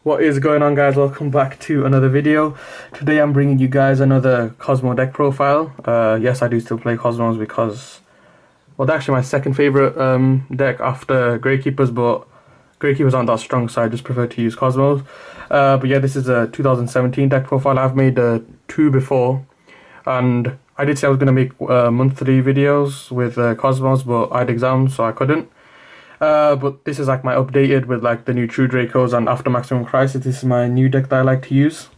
What is going on, guys? Welcome back to another video. Today I'm bringing you guys another KOZMZO deck profile. Yes, I do still play KOZMZOs because, well, they're actually my second favorite deck after Gravekeepers, but Gravekeepers aren't that strong, so I just prefer to use KOZMZOs. But yeah, this is a 2017 deck profile. I've made two before, and I did say I was going to make monthly videos with KOZMZOs, but I had exams, so I couldn't. But this is like my updated with like the new True Dracos and after Maximum Crisis. This is my new deck that I like to use.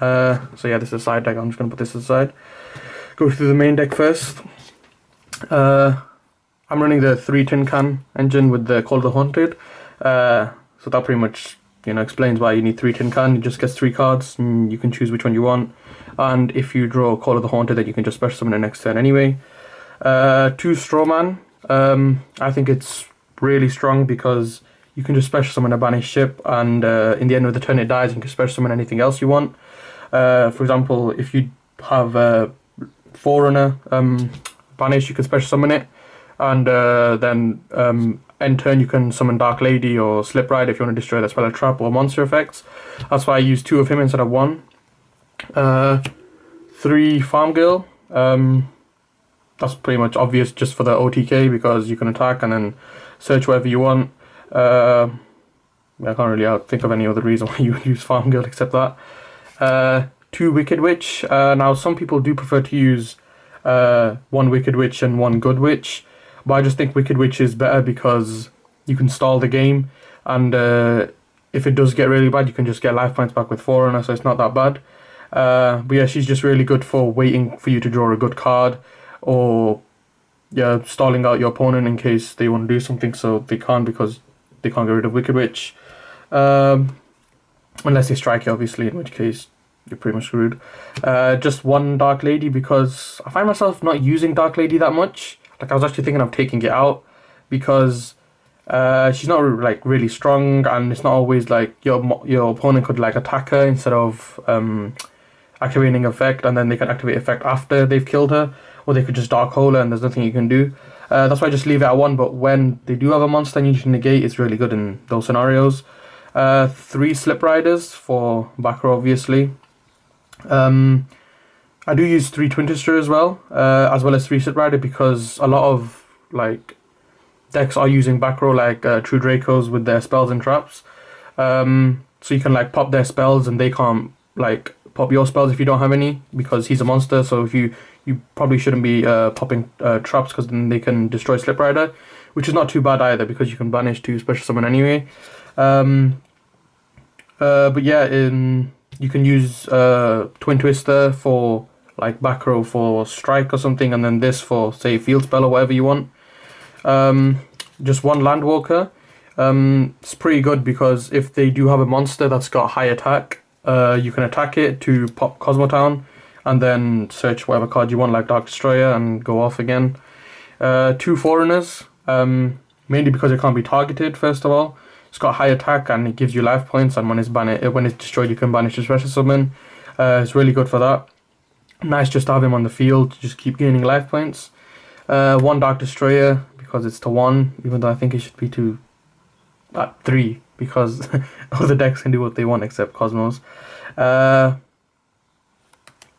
So yeah, this is a side deck. I'm just going to put this aside. Go through the main deck first. I'm running the 3 tin can engine with the Call of the Haunted. So that pretty much explains why you need 3 tin can. It just gets 3 cards and you can choose which one you want. And if you draw Call of the Haunted, then you can just special summon the next turn anyway. 2 Strawman. I think it's really strong because you can just special summon a banished ship, and in the end of the turn it dies and you can special summon anything else you want. For example, if you have a Forerunner banished, you can special summon it, and then end turn you can summon Dark Lady or Slip Ride if you want to destroy the spell or trap or monster effects. That's why I use 2 of him instead of 1. 3 Farm Girl. That's pretty much obvious just for the OTK because you can attack and then search whatever you want. I can't really think of any other reason why you would use Farm Girl except that. 2 Wicked Witch. Now some people do prefer to use 1 Wicked Witch and 1 Good Witch, but I just think Wicked Witch is better because you can stall the game, and if it does get really bad you can just get life points back with Forerunner, so it's not that bad. But yeah, she's just really good for waiting for you to draw a good card, or stalling out your opponent in case they want to do something, so they can't because they can't get rid of Wicked Witch. Unless they strike you, obviously, in which case you're pretty much screwed. Just 1 Dark Lady because I find myself not using Dark Lady that much. Like, I was actually thinking of taking it out because she's not like really strong, and it's not always like your opponent could like attack her instead of activating effect, and then they can activate effect after they've killed her, or they could just Dark Hole her and there's nothing you can do. That's why I just leave it at 1, but when they do have a monster and you can negate, it's really good in those scenarios. 3 Slip Riders for back row, obviously. I do use 3 Twin Twister as well as 3 Slip Rider, because a lot of like decks are using back row, like True Dracos with their spells and traps. So you can like pop their spells and they can't like pop your spells if you don't have any, because he's a monster. So if you probably shouldn't be popping traps, because then they can destroy Slip Rider, which is not too bad either because you can banish to special summon anyway. But yeah, you can use Twin Twister for like back row for strike or something, and then this for say field spell or whatever you want. Just 1 Landwalker. It's pretty good because if they do have a monster that's got high attack, you can attack it to pop KOZMZO Town and then search whatever card you want, like Dark Destroyer, and go off again. 2 Foreigners, mainly because it can't be targeted. First of all, it's got high attack and it gives you life points, and when it's destroyed you can banish the special summon. It's really good for that. Nice just to have him on the field to just keep gaining life points. 1 Dark Destroyer because it's to 1, even though I think it should be to 3 because other decks can do what they want except KOZMZOs.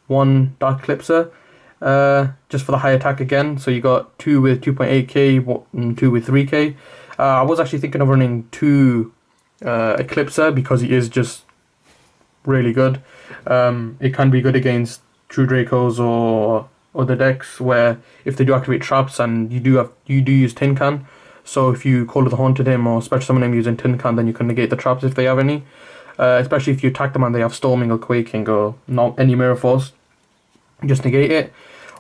1 Dark Eclipser, just for the high attack again. So you got 2 with 2.8k and 2 with 3k. I was actually thinking of running 2 Eclipser because he is just really good. It can be good against True Dracos or other decks where if they do activate traps, and you do use Tin Can. So if you Call of the Haunted him or special summon him using Tin Can, then you can negate the traps if they have any. Especially if you attack them and they have Storming or Quaking or not any Mirror Force, just negate it.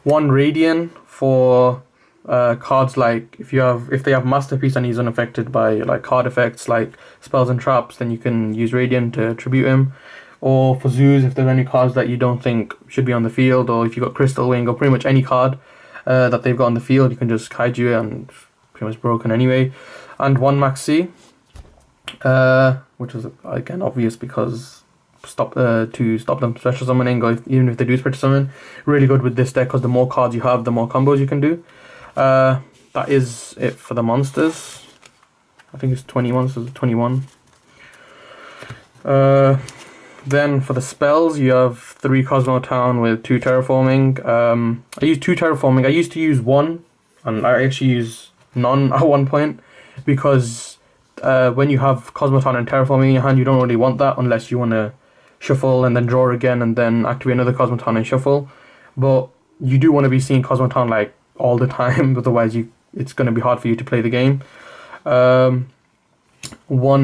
1 Radiant for cards like if they have Masterpiece and he's unaffected by like card effects like spells and traps, then you can use Radiant to tribute him. Or for Zeus, if there's any cards that you don't think should be on the field, or if you got Crystal Wing or pretty much any card that they've got on the field, you can just kaiju it and pretty much broken anyway. And 1 Maxi, which was again obvious because to stop them special summoning, or even if they do special summon, really good with this deck because the more cards you have, the more combos you can do. That is it for the monsters. I think it's 20 monsters, 21. Then for the spells, you have 3 Cosmo Town with 2 terraforming. I use 2 terraforming. I used to use 1, and I actually use none at one point, because when you have Cosmo Town and terraforming in your hand, you don't really want that unless you want to shuffle and then draw again and then activate another Cosmo Town and shuffle. But you do want to be seeing Cosmo Town like all the time, otherwise it's going to be hard for you to play the game. 1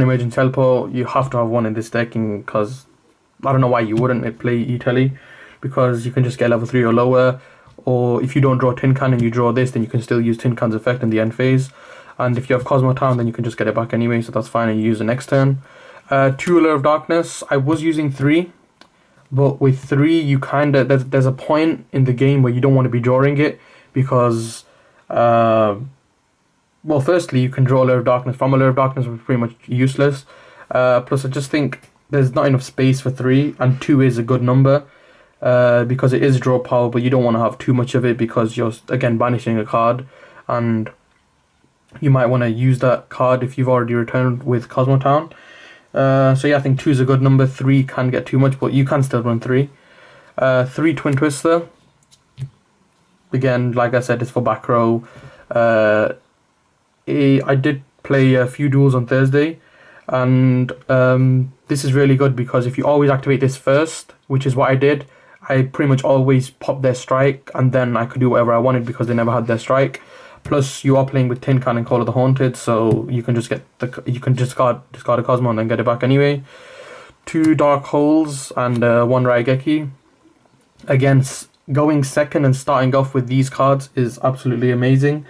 emergent teleport, you have to have 1 in this deck, because I don't know why you wouldn't play E-Tele, because you can just get level 3 or lower, or if you don't draw Tin Can and you draw this, then you can still use Tin Can's effect in the end phase. And if you have Cosmo Town, then you can just get it back anyway, so that's fine, and you use the next turn. 2 Allure of Darkness, I was using 3, but with 3 you kind of, there's a point in the game where you don't want to be drawing it, because well, firstly you can draw Allure of Darkness from Allure of Darkness, which is pretty much useless. Plus I just think there's not enough space for 3, and 2 is a good number, because it is draw power, but you don't want to have too much of it, because you're again banishing a card, and you might want to use that card if you've already returned with Cosmo Town. So yeah, I think 2 is a good number. 3 can get too much, but you can still run 3. 3 Twin Twister. Again, like I said, it's for back row. I did play a few duels on Thursday, and this is really good, because if you always activate this first, which is what I did, I pretty much always popped their strike, and then I could do whatever I wanted because they never had their strike. Plus, you are playing with Tin Can and Call of the Haunted, so you can just get you can discard a Cosmo and then get it back anyway. 2 Dark Holes and 1 Raigeki. Again, going second and starting off with these cards is absolutely amazing,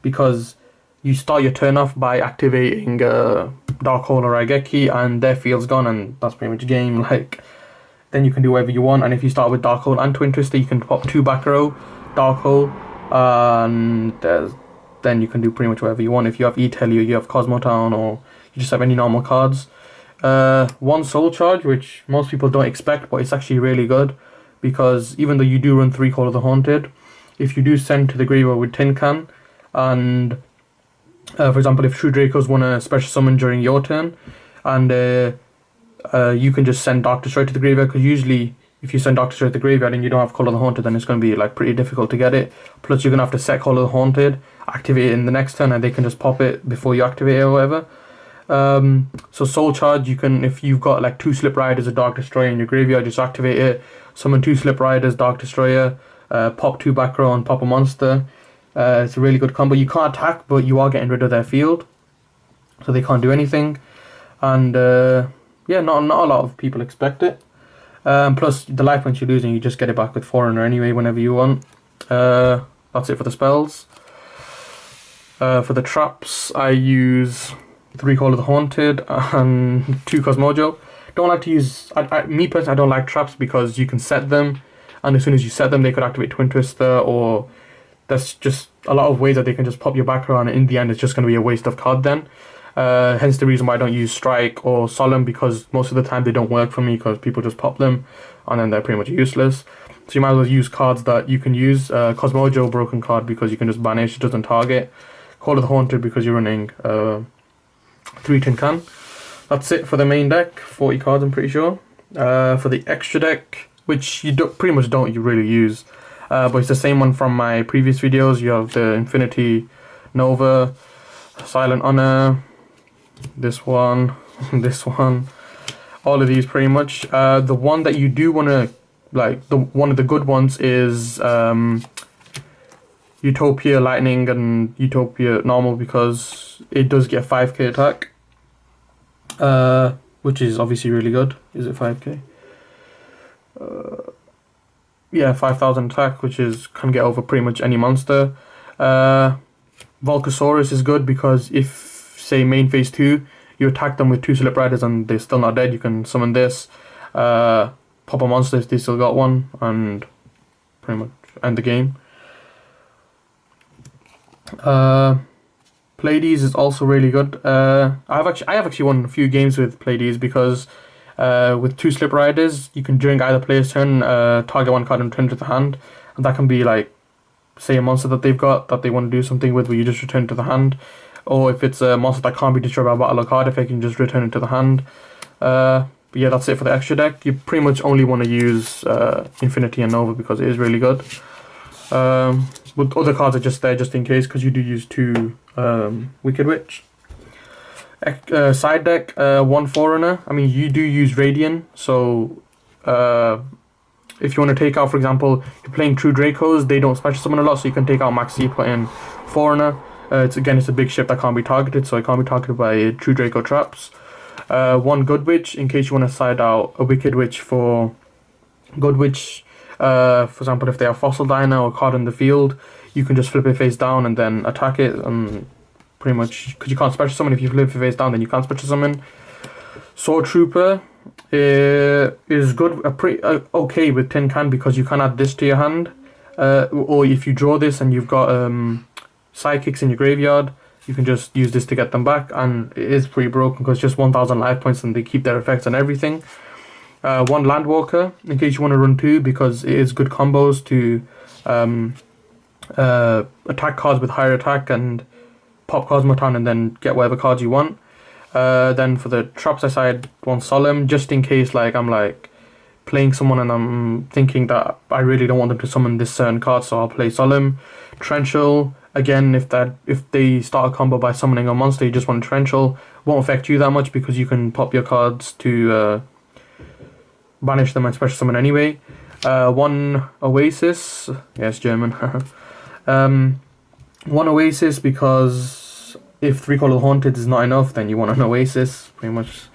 because you start your turn off by activating Dark Hole or Raigeki, and their field's gone, and that's pretty much game. Like, then you can do whatever you want, and if you start with Dark Hole and Twin Twister, you can pop 2 back row, Dark Hole, and then you can do pretty much whatever you want. If you have E-Tele, or you have Cosmo Town, or you just have any normal cards. 1 Soul Charge, which most people don't expect, but it's actually really good, because even though you do run 3 Call of the Haunted, if you do send to the graveyard with Tin Can, and for example, if True Dracos want to special summon during your turn, and you can just send Dark Destroy to the graveyard, because usually if you send Dark Destroy to the graveyard and you don't have Call of the Haunted, then it's going to be like pretty difficult to get it. Plus you're going to have to set Call of the Haunted, activate it in the next turn, and they can just pop it before you activate it or whatever. So Soul Charge, you can, if you've got like 2 Slip Riders or Dark Destroyer in your graveyard, just activate it, summon 2 Slip Riders, Dark Destroyer, pop 2 back row and pop a monster. It's a really good combo. You can't attack, but you are getting rid of their field, so they can't do anything. And yeah, not a lot of people expect it. Plus the life points you're losing, you just get it back with Foreigner anyway whenever you want. That's it for the spells. For the traps, I use 3 Call of the Haunted and 2 KOZMZO. Don't like to use, me personally, I don't like traps, because you can set them, and as soon as you set them, they could activate Twin Twister, or there's just a lot of ways that they can just pop your back row, and in the end it's just going to be a waste of card then. Hence the reason why I don't use Strike or Solemn, because most of the time they don't work for me, because people just pop them and then they're pretty much useless. So you might as well use cards that you can use. KOZMZO, broken card, because you can just banish, it doesn't target. Call of the Haunted, because you're running 3 Tin Can. That's it for the main deck, 40 cards I'm pretty sure. For the extra deck, which you pretty much don't really use, but it's the same one from my previous videos. You have the Infinity Nova, Silent Honor, this one, this one, all of these pretty much. The one that you do want to, like, one of the good ones is Utopia Lightning and Utopia Normal, because it does get 5k attack, which is obviously really good. Is it 5k? Yeah, 5,000 attack, which can get over pretty much any monster. Volcasaurus is good, because if, say, main phase 2, you attack them with 2 Slip Riders and they're still not dead, you can summon this, pop a monster if they still got one, and pretty much end the game. Pleiades is also really good. I have actually won a few games with Pleiades, because with 2 Slip Riders, you can, during either player's turn, target 1 card and return it to the hand, and that can be like, say, a monster that they've got that they want to do something with, where you just return it to the hand, or if it's a monster that can't be destroyed by battle or card effect, you can just return it to the hand. But yeah, that's it for the extra deck. You pretty much only want to use Infinity and Nova because it is really good. But other cards are just there just in case, because you do use 2 Wicked Witch. Side deck, 1 Forerunner. I mean, you do use Radiant, so if you want to take out, for example, you're playing True Dracos, they don't special summon a lot, so you can take out Maxi, put in Forerunner. It's a big ship that can't be targeted, so it can't be targeted by True Draco traps. 1 Good Witch, in case you want to side out a Wicked Witch for Good Witch. For example, if they have Fossil Diner or card in the field, you can just flip it face down and then attack it, and pretty much, because you can't special summon. If you flip it face down, then you can't special summon. Sword Trooper is good, pretty okay with Tin Can, because you can add this to your hand, or if you draw this and you've got Sidekicks in your graveyard, you can just use this to get them back, and it is pretty broken because it's just 1000 life points and they keep their effects and everything. 1 Landwalker, in case you want to run 2, because it is good combos to attack cards with higher attack and pop KOZMZO Town and then get whatever cards you want. Then for the traps aside, 1 Solemn, just in case I'm playing someone and I'm thinking that I really don't want them to summon this certain card, so I'll play Solemn. Torrential, again, if they start a combo by summoning a monster, you just want Torrential. Won't affect you that much because you can pop your cards to banish them and special summon anyway. 1 Oasis, yes, German. 1 Oasis, because if 3 Color Haunted is not enough, then you want an Oasis, pretty much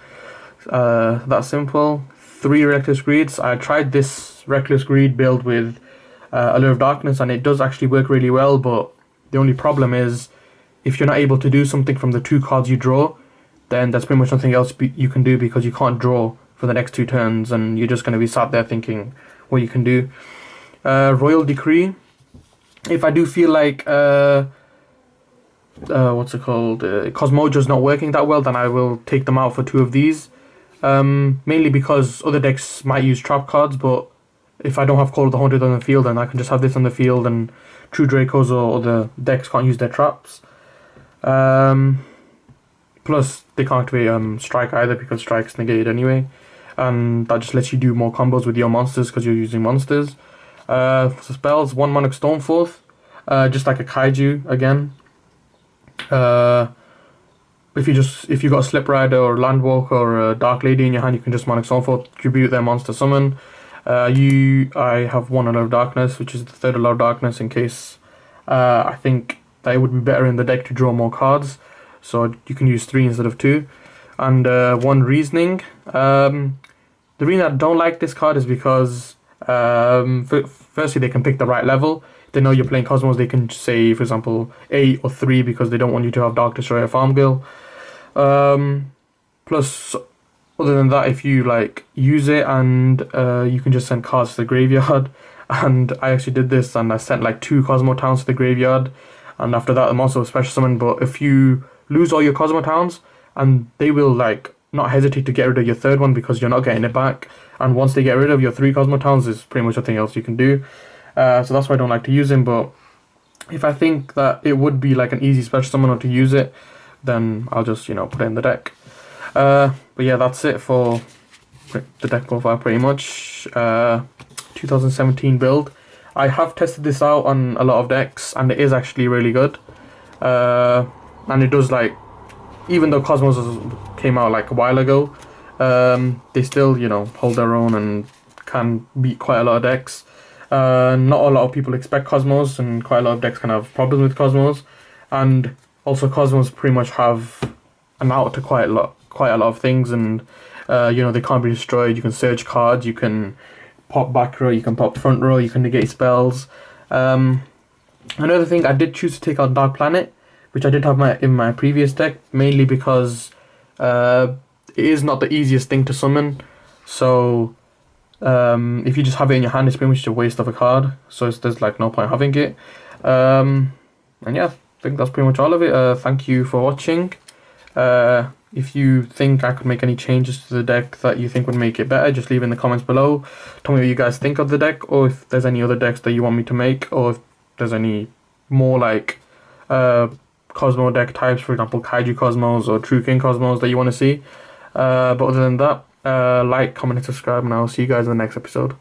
that simple. 3 Reckless Greeds. I tried this Reckless Greed build with Allure of Darkness, and it does actually work really well, but the only problem is if you're not able to do something from the 2 cards you draw, then there's pretty much nothing else you can do, because you can't draw for the next 2 turns, and you're just going to be sat there thinking what you can do. Royal Decree. If I do feel like KOZMZO's not working that well, then I will take them out for 2 of these. Mainly because other decks might use trap cards, but if I don't have Call of the Haunted on the field, then I can just have this on the field, and True Dracos or other decks can't use their traps. Plus, they can't activate Strike either, because Strike's negated anyway, and that just lets you do more combos with your monsters because you're using monsters. For spells, 1 Monarch Stormforth, just like a Kaiju again. If you got a Slip Rider or Landwalker or a Dark Lady in your hand, you can just Monarch Stormforth, tribute their monster summon. I have 1 Allure of Darkness, which is the 3rd Allure of Darkness, in case I think that it would be better in the deck to draw more cards, so you can use 3 instead of 2. And 1 Reasoning. The reason I don't like this card is because firstly, they can pick the right level. If they know you're playing KOZMZO, they can say, for example, 8 or 3, because they don't want you to have Dark Destroyer Farm Girl. Plus, other than that, if you use it and you can just send cards to the graveyard, and I actually did this and I sent 2 KOZMZO Towns to the graveyard, and after that the monster was special summoned. But if you lose all your KOZMZO Towns, and they will not hesitate to get rid of your 3rd one because you're not getting it back, and once they get rid of your 3 KOZMZO Towns, there's pretty much nothing else you can do. So that's why I don't like to use him. But if I think that it would be an easy special summoner to use it, then I'll just put it in the deck. But yeah, that's it for the deck profile pretty much. 2017 build. I have tested this out on a lot of decks, and it is actually really good. And it does even though KOZMZO came out a while ago, they still hold their own and can beat quite a lot of decks. Not a lot of people expect KOZMZOs, and quite a lot of decks can have problems with KOZMZOs, and also KOZMZOs pretty much have an out to quite a lot of things, and they can't be destroyed. You can search cards, you can pop back row, you can pop front row, you can negate spells. Another thing, I did choose to take out Dark Planet, which I did have in my previous deck, mainly because it is not the easiest thing to summon. So if you just have it in your hand, it's pretty much a waste of a card. So there's no point having it. And yeah, I think that's pretty much all of it. Thank you for watching. If you think I could make any changes to the deck that you think would make it better, just leave in the comments below. Tell me what you guys think of the deck, or if there's any other decks that you want me to make, or if there's any more KOZMZO deck types, for example Kaiju KOZMZOs or True King KOZMZOs that you want to see. But other than that, Like, comment, and subscribe, and I'll see you guys in the next episode.